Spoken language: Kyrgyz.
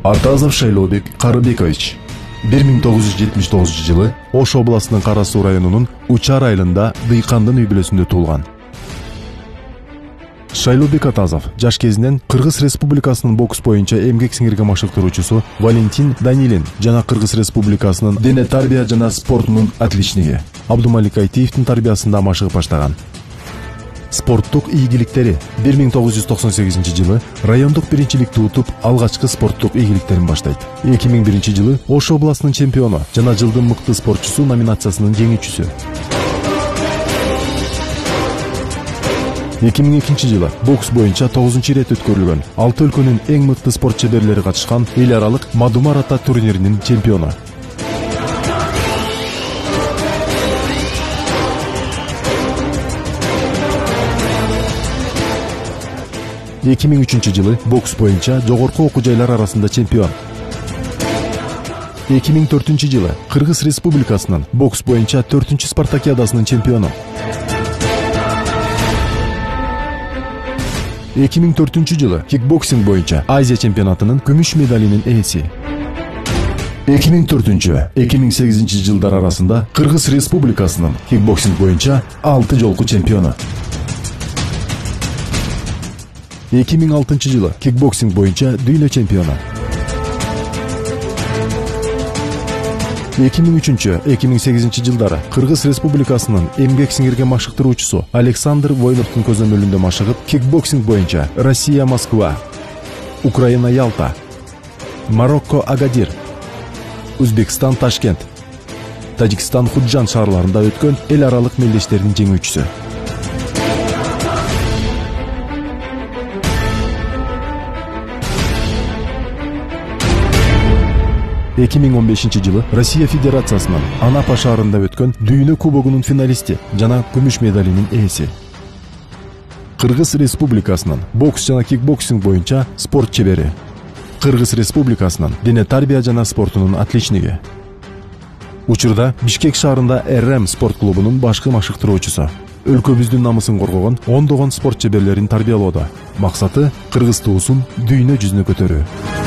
Артазов Шайлообек Карыбекович 1979 жылы Ош областынын Кара Суу районунун Учар айылында дыйкандын үй бүлөсүндө туулган. Шайлообек Атазов жаш кезинен Кыргыз Республикасынын бокс боюнча эмгек сиңирген машыктыруучусу Валентин Данилин жана Кыргыз Республикасынын дене тарбия жана спортунун отличниги Абдумалик Айтиевдин тарбиясында машыгып баштаган. Спорттук ийгиликтери 1998 жылы райондук биринчиликти утуп, алгачкы спорттук ийгиликтерин баштайт. 2001 жылы Ош областынын чемпиону жана жылдын мыкты спортчусу номинациясынын жеңүүчүсү. 2002 жылы бокс боюнча 9 ирет өткөрүлгөн 6 өлкөнүн эң мыкты спорт чеберлери катышкан эл аралык Мадумар ата турниринин чемпиону. 2003 жылы бокс боюнча жогорку окуу жайлар арасында чемпион. 2004 жылы Кыргыз Республикасынын бокс боюнча 4-чү спартакиадасынын чемпиону. 2004 жылы кикбоксинг боюнча Азия чемпионатынын күмүш медалинин ээси. 2004-2008 жылдар арасында Кыргыз Республикасынын кикбоксинг боюнча 6 жолку чемпиону. 2006 жылы кикбоксинг боюнча дүйнө чемпиону. 2003-2008 жылдары Кыргыз Республикасынын эмгек сиңирген машыктыруучусу Александр Воиновдун көзөмөлүндө машыгып, кикбоксинг боюнча Россия Москва, Украина Ялта, Марокко Агадир, Өзбекстан Ташкент, Тажикстан Худжан шаарларында өткөн эл аралык мелдештердин жеңүүчүсү. 2015 жылы Россия Федерациясынын Анапа шаарында өткөн дүйнө кубогунун финалисти жана күмүш медалинин ээси. Кыргыз Республикасынын бокс жана кикбоксинг боюнча спорт чебери. Кыргыз Республикасынын дене тарбия жана спортунун отличниги. Учурда Бишкек шаарында РМ спорт клубунун башкы машыктыруучусу. Өлкөбүздүн намысын коргогон ондогон спорт чеберлерин тарбиялоодо. Максаты кыргыз туусун дүйнө жүзүнө көтөрүү.